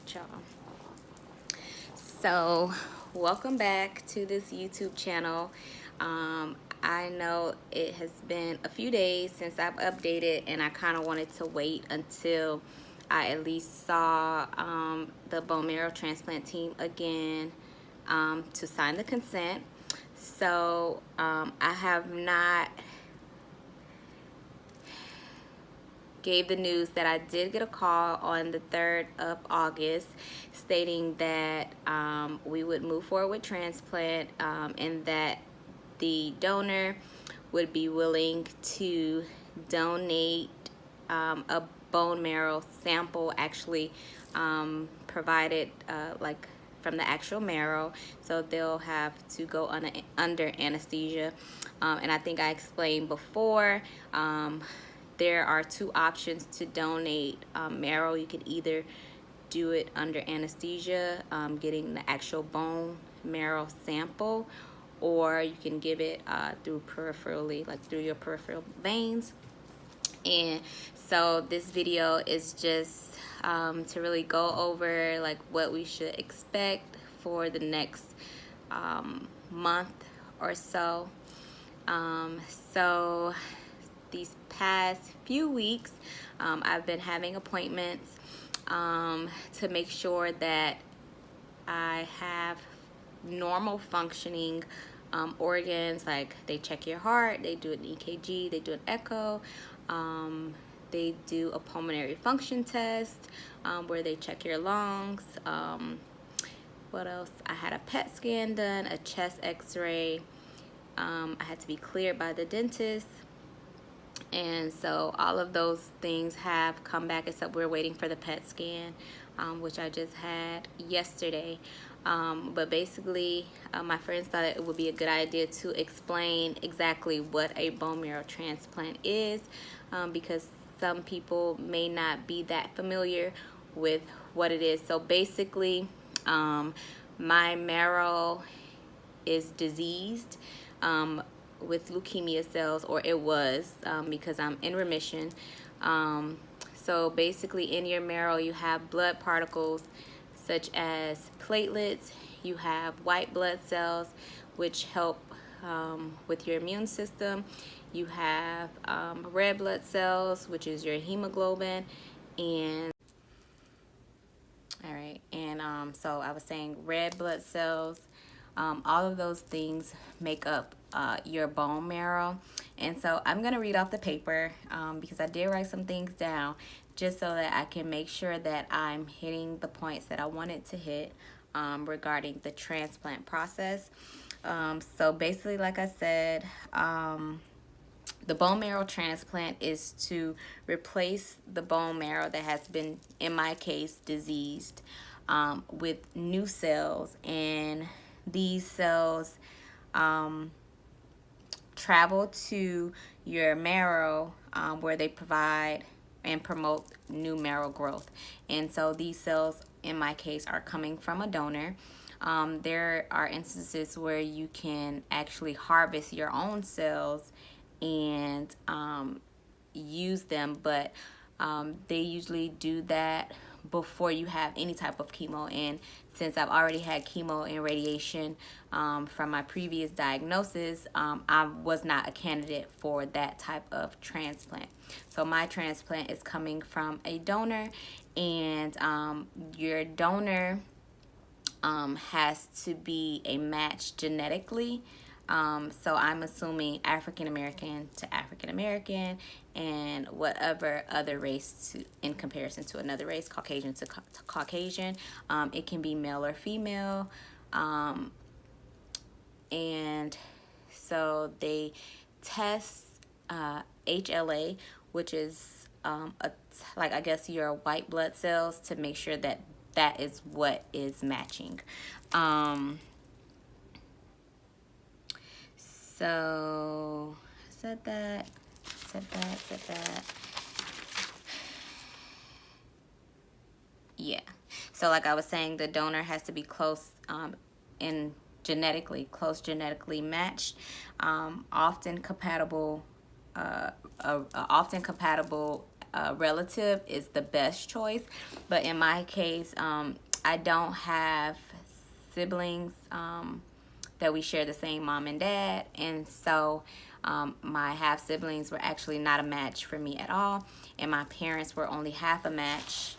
Alright, y'all. So, welcome back to this YouTube channel. I know it has been a few days since I've updated, and I kind of wanted to wait until I at least saw the bone marrow transplant team again to sign the consent. So, I have not gave the news that I did get a call on the 3rd of August stating that we would move forward with transplant, and that the donor would be willing to donate a bone marrow sample, actually provided like from the actual marrow, so they'll have to go under anesthesia. And I think I explained before, there are two options to donate marrow. You could either do it under anesthesia, getting the actual bone marrow sample, or you can give it through peripherally, like through your peripheral veins. And so this video is just to really go over like what we should expect for the next month or so. So these past few weeks, I've been having appointments to make sure that I have normal functioning organs. Like they check your heart, they do an EKG, they do an echo, they do a pulmonary function test where they check your lungs. What else? I had a PET scan done, a chest x-ray. I had to be cleared by the dentist. And so all of those things have come back, except we're waiting for the PET scan, which I just had yesterday. But basically, my friends thought it would be a good idea to explain exactly what a bone marrow transplant is, because some people may not be that familiar with what it is. So basically, my marrow is diseased with leukemia cells, or it was, because I'm in remission. So basically in your marrow you have blood particles such as platelets, you have white blood cells which help with your immune system, you have red blood cells, which is your hemoglobin, and so I was saying red blood cells, all of those things make up your bone marrow. And so I'm going to read off the paper because I did write some things down just so that I can make sure that I'm hitting the points that I wanted to hit regarding the transplant process. So basically, like I said, the bone marrow transplant is to replace the bone marrow that has been, in my case, diseased with new cells. And these cells travel to your marrow where they provide and promote new marrow growth. And so these cells, in my case, are coming from a donor. There are instances where you can actually harvest your own cells and use them, but they usually do that before you have any type of chemo. And since I've already had chemo and radiation from my previous diagnosis, I was not a candidate for that type of transplant. So my transplant is coming from a donor, and your donor has to be a match genetically. So I'm assuming African American to African American, and whatever other race in comparison to another race, Caucasian to Caucasian. It can be male or female. And so they test HLA, which is like, I guess, your white blood cells, to make sure that that is what is matching. So said that. Yeah. So like I was saying, the donor has to be close in genetically matched, often compatible a relative is the best choice. But in my case, I don't have siblings that we share the same mom and dad, and so my half siblings were actually not a match for me at all, and my parents were only half a match,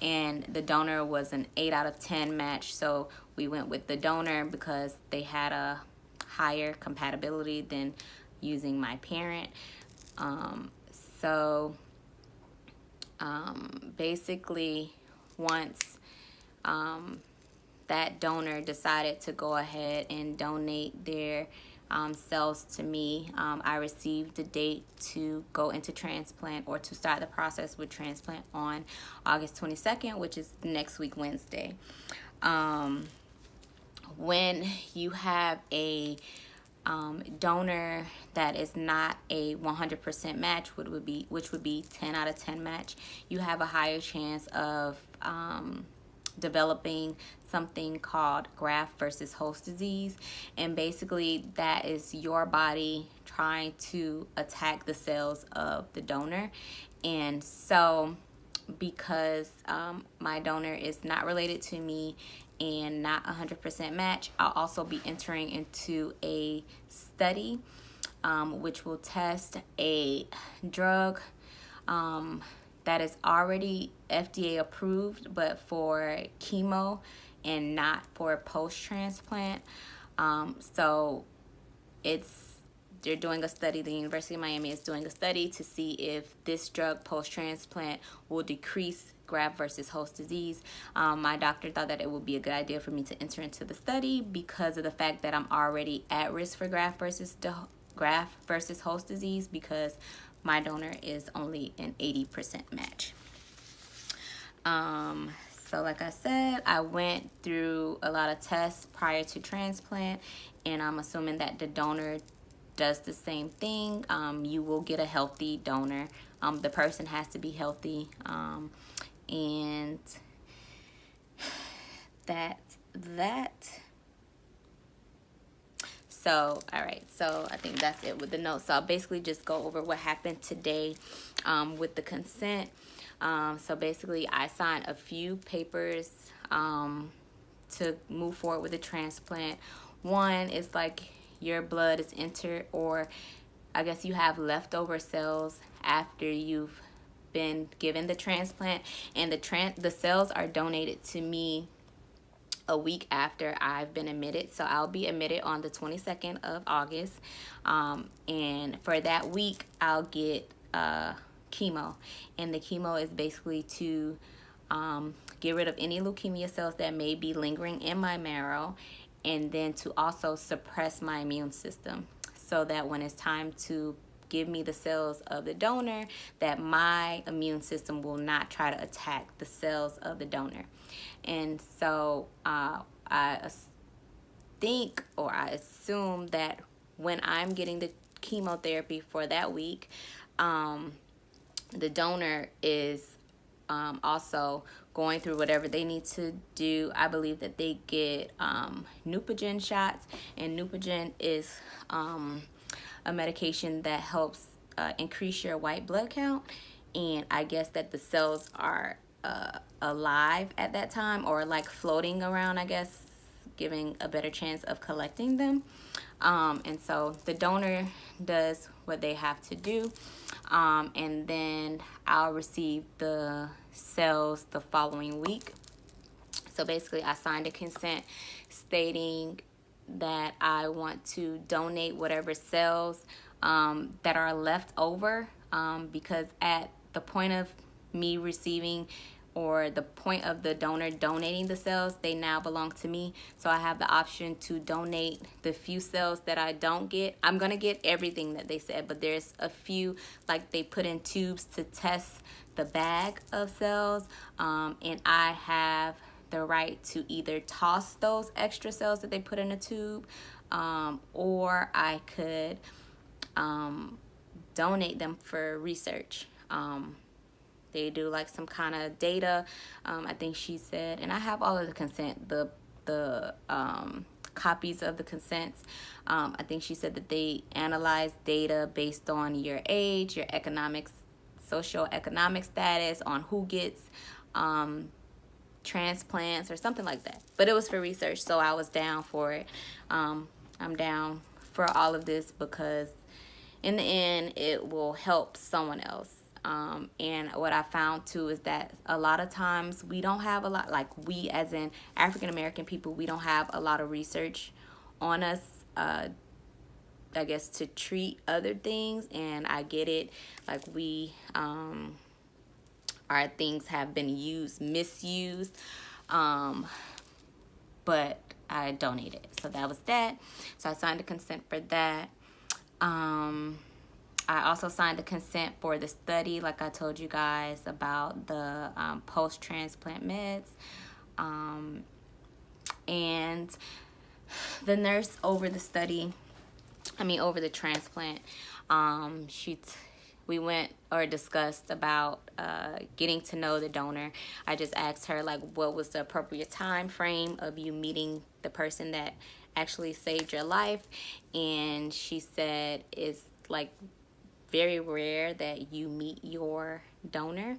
and the donor was an 8 out of 10 match. So we went with the donor because they had a higher compatibility than using my parent. So basically, once that donor decided to go ahead and donate their cells to me, I received the date to go into transplant, or to start the process with transplant, on August 22nd, which is next week, Wednesday. When you have a donor that is not a 100% match, which would be 10 out of 10 match, you have a higher chance of developing something called graft versus host disease. And basically that is your body trying to attack the cells of the donor. And so because my donor is not related to me and not 100% match, I'll also be entering into a study which will test a drug that is already FDA approved, but for chemo and not for post-transplant. So they're doing a study, the University of Miami is doing a study to see if this drug post-transplant will decrease graft versus host disease. My doctor thought that it would be a good idea for me to enter into the study because of the fact that I'm already at risk for graft versus host disease, because my donor is only an 80% match. So like I said, I went through a lot of tests prior to transplant, and I'm assuming that the donor does the same thing. You will get a healthy donor. The person has to be healthy, and that's that. So, all right, so I think that's it with the notes. So I'll basically just go over what happened today with the consent. So basically I signed a few papers to move forward with the transplant. One is like your blood is entered, or I guess you have leftover cells after you've been given the transplant, and the cells are donated to me a week after I've been admitted. So I'll be admitted on the 22nd of August, and for that week I'll get chemo, and the chemo is basically to get rid of any leukemia cells that may be lingering in my marrow, and then to also suppress my immune system, so that when it's time to give me the cells of the donor, that my immune system will not try to attack the cells of the donor. And so I think, or I assume, that when I'm getting the chemotherapy for that week, the donor is also going through whatever they need to do. I believe that they get Neupogen shots, and Neupogen is a medication that helps increase your white blood count, and I guess that the cells are alive at that time, or like floating around, I guess, giving a better chance of collecting them. And so the donor does what they have to do, and then I'll receive the cells the following week. So basically I signed a consent stating that I want to donate whatever cells that are left over, because at the point of me receiving, or the point of the donor donating the cells, they now belong to me. So I have the option to donate the few cells that I don't get. I'm gonna get everything that they said, but there's a few, like they put in tubes to test the bag of cells, and I have the right to either toss those extra cells that they put in a tube, or I could donate them for research. They do like some kind of data, I think she said, and I have all of the consent, the copies of the consents. I think she said that they analyze data based on your age, your economics, socioeconomic status, on who gets transplants or something like that. But it was for research, so I was down for it. I'm down for all of this because in the end, it will help someone else. And what I found too is that a lot of times we don't have a lot, like we as in African American people, we don't have a lot of research on us, I guess, to treat other things. And I get it, like we, our things have been misused, but I donated. So that was that. So I signed a consent for that. I also signed the consent for the study, like I told you guys, about the post-transplant meds. And the nurse over the study, over the transplant, we went or discussed about getting to know the donor. I just asked her, like, what was the appropriate time frame of you meeting the person that actually saved your life. And she said it's like very rare that you meet your donor.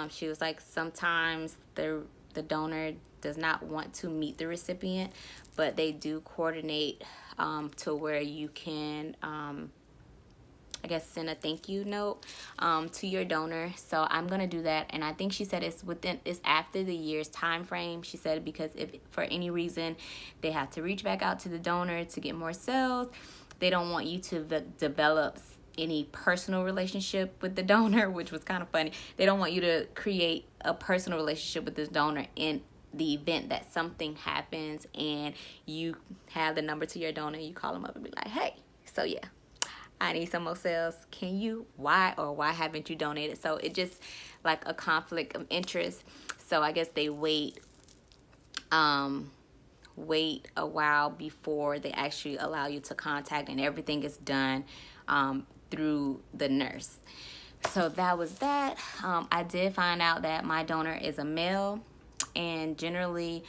She was like, sometimes the donor does not want to meet the recipient, but they do coordinate to where you can I guess send a thank you note to your donor. So I'm gonna do that, and I think she said it's after the year's time frame. She said because if for any reason they have to reach back out to the donor to get more cells, they don't want you to develop any personal relationship with the donor, which was kind of funny. They don't want you to create a personal relationship with this donor in the event that something happens and you have the number to your donor. You call them up and be like, hey, so yeah, I need some more cells. Can you? Why or why haven't you donated? So it just like a conflict of interest. So I guess they wait a while before they actually allow you to contact, and everything is done through the nurse. So that was that. I did find out that my donor is a male, and generally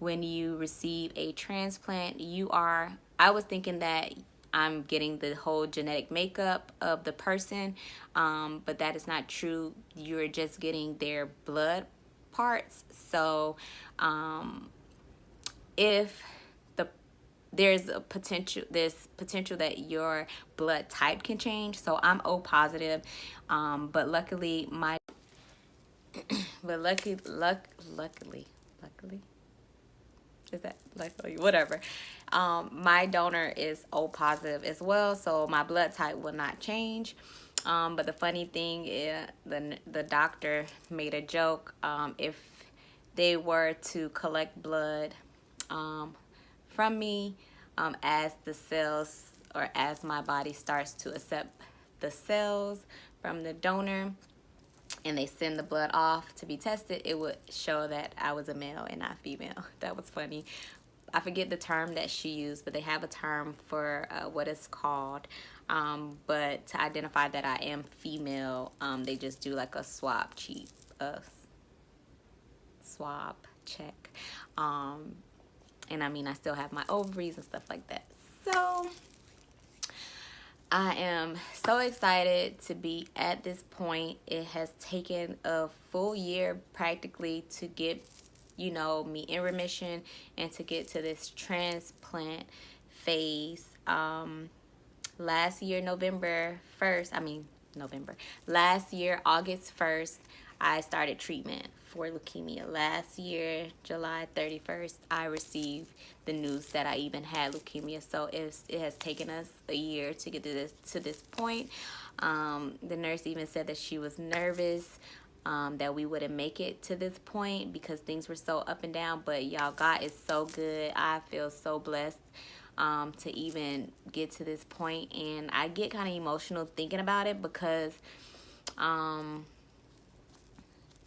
when you receive a transplant, I was thinking that I'm getting the whole genetic makeup of the person, but that is not true. You're just getting their blood parts. So if there's potential that your blood type can change. So I'm O positive, but luckily luckily is that luckily whatever, my donor is O positive as well, so my blood type will not change. But the funny thing is the doctor made a joke. If they were to collect blood from me, as the cells, or as my body starts to accept the cells from the donor and they send the blood off to be tested, it would show that I was a male and not female. That was funny. I forget the term that she used, but they have a term for what it's called. But to identify that I am female, they just do like a swab check. And I still have my ovaries and stuff like that. So I am so excited to be at this point. It has taken a full year practically to get, me in remission and to get to this transplant phase. Last year, August 1st, I started treatment for leukemia. Last year, July 31st, I received the news that I even had leukemia. So it has taken us a year to get to this point. The nurse even said that she was nervous that we wouldn't make it to this point because things were so up and down. But y'all, God is so good. I feel so blessed to even get to this point, and I get kind of emotional thinking about it because I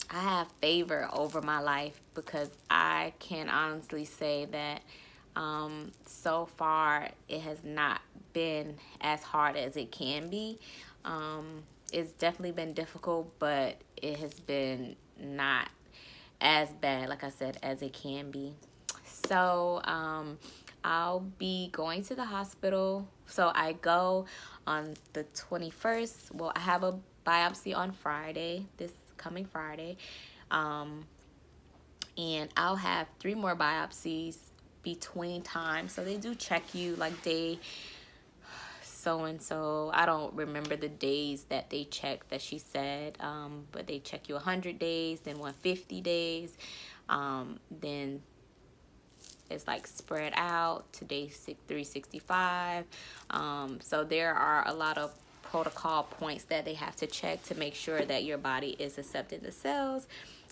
have favor over my life, because I can honestly say that so far it has not been as hard as it can be. It's definitely been difficult, but it has been not as bad, like I said, as it can be. So I'll be going to the hospital. So I go on the 21st. Well, I have a biopsy on Friday, this coming Friday. And I'll have 3 more biopsies between time. So they do check you like day so and so. I don't remember the days that they check that she said, but they check you 100 days, then 150 days, then it's like spread out to day 365. So there are a lot of protocol points that they have to check to make sure that your body is accepting the cells.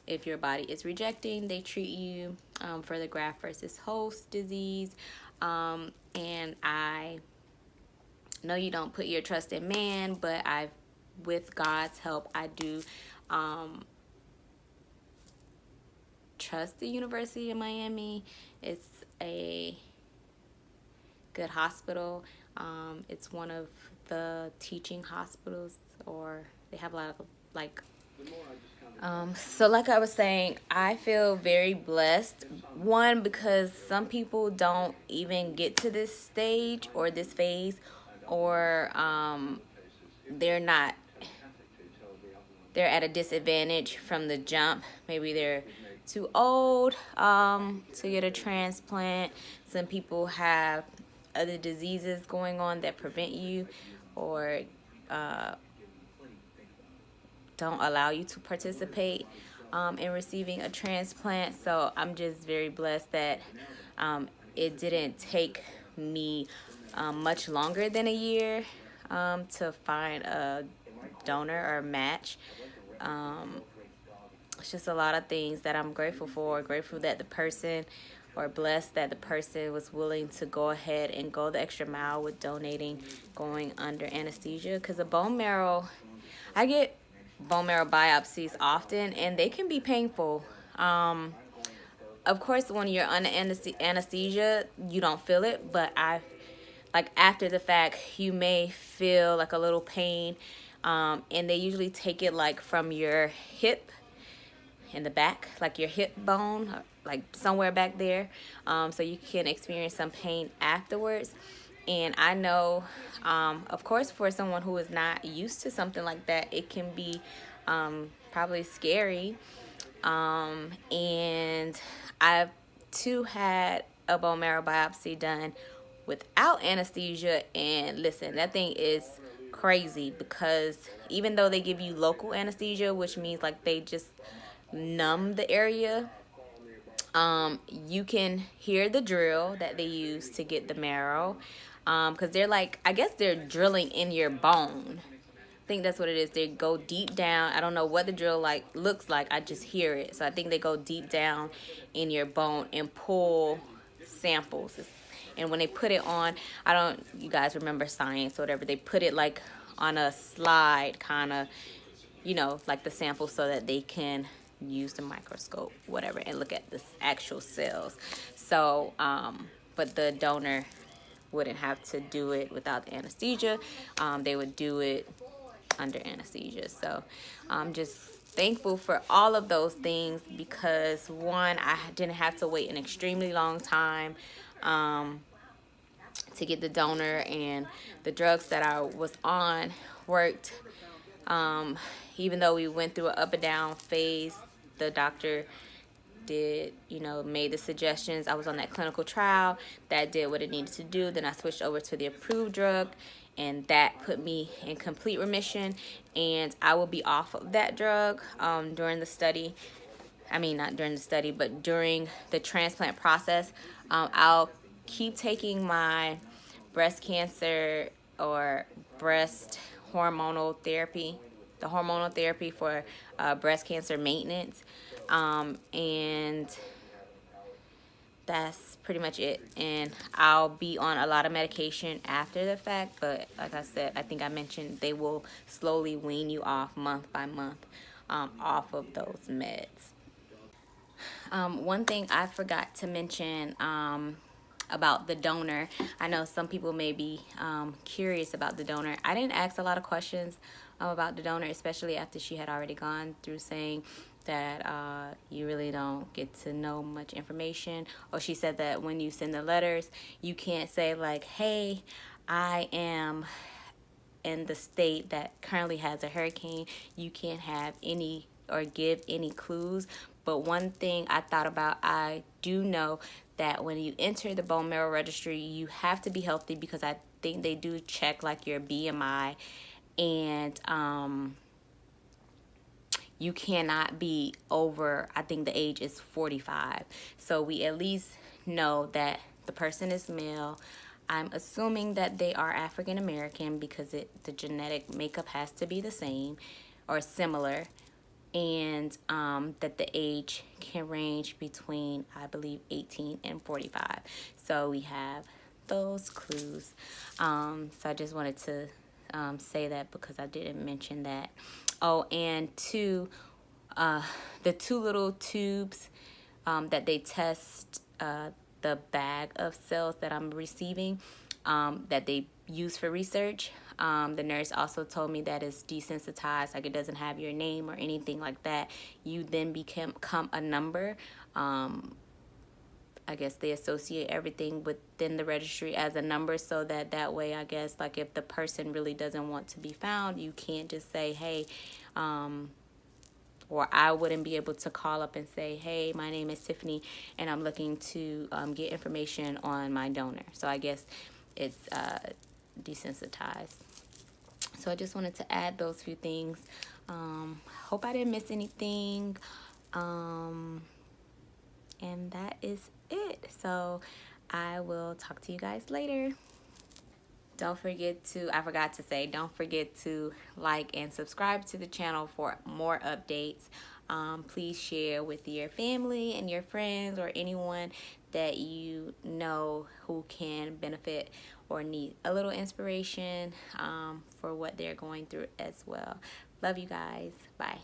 If your body is rejecting, they treat you for the graft versus host disease. And I know you don't put your trust in man, but with God's help, I do trust the University of Miami. It's a good hospital. It's one of the teaching hospitals, or they have a lot of like so like I was saying, I feel very blessed. One, because some people don't even get to this stage or this phase, or they're at a disadvantage from the jump. Maybe they're too old to get a transplant. Some people have other diseases going on that prevent you or don't allow you to participate in receiving a transplant. So I'm just very blessed that it didn't take me much longer than a year to find a donor or a match. It's just a lot of things that I'm grateful for. Grateful that the person, or blessed that the person was willing to go ahead and go the extra mile with donating, going under anesthesia. Because a bone marrow, I get bone marrow biopsies often, and they can be painful. Of course, when you're under anesthesia, you don't feel it, but like after the fact, you may feel like a little pain, and they usually take it like from your hip in the back, like your hip bone, like somewhere back there, so you can experience some pain afterwards. And I know, of course, for someone who is not used to something like that, it can be probably scary. And I've too had a bone marrow biopsy done without anesthesia, and listen, that thing is crazy, because even though they give you local anesthesia, which means like they just numb the area, you can hear the drill that they use to get the marrow, because they're like, I guess they're drilling in your bone. I think that's what it is. They go deep down. I don't know what the drill looks like. I just hear it. So I think they go deep down in your bone and pull samples. And when they put it on, you guys remember science or whatever, they put it like on a slide, kind of, like the sample, so that they can use the microscope, whatever, and look at the actual cells. So, but the donor wouldn't have to do it without the anesthesia. They would do it under anesthesia. So I'm just thankful for all of those things, because one, I didn't have to wait an extremely long time to get the donor, and the drugs that I was on worked. Even though we went through an up and down phase, the doctor made the suggestions. I was on that clinical trial that did what it needed to do. Then I switched over to the approved drug, and that put me in complete remission. And I will be off of that drug during the study. I mean, not during the study, but during the transplant process. I'll keep taking my breast cancer or breast hormonal therapy, the hormonal therapy for breast cancer maintenance. And that's pretty much it. And I'll be on a lot of medication after the fact, but like I said, I think I mentioned, they will slowly wean you off month by month off of those meds. One thing I forgot to mention about the donor, I know some people may be curious about the donor. I didn't ask a lot of questions about the donor, especially after she had already gone through saying that you really don't get to know much information. Or she said that when you send the letters, you can't say like, hey, I am in the state that currently has a hurricane. You can't have any or give any clues. But one thing I thought about, I do know that when you enter the bone marrow registry, you have to be healthy, because I think they do check like your BMI, and you cannot be over, I think the age is 45. So we at least know that the person is male. I'm assuming that they are African American, because the genetic makeup has to be the same or similar, and that the age can range between, I believe, 18 and 45. So we have those clues. So I just wanted to say that, because I didn't mention that. Oh, and the two little tubes that they test the bag of cells that I'm receiving, that they use for research. The nurse also told me that it's desensitized, like it doesn't have your name or anything like that. You then become a number. I guess they associate everything within the registry as a number, so that way, I guess, like if the person really doesn't want to be found, you can't just say, hey, or I wouldn't be able to call up and say, hey, my name is Tiffany, and I'm looking to get information on my donor. So I guess it's desensitized. So I just wanted to add those few things. Hope I didn't miss anything. And that is it. So I will talk to you guys later. Don't forget to, I forgot to say, don't forget to like and subscribe to the channel for more updates. Please share with your family and your friends, or anyone that you know who can benefit or need a little inspiration for what they're going through as well. Love you guys. Bye.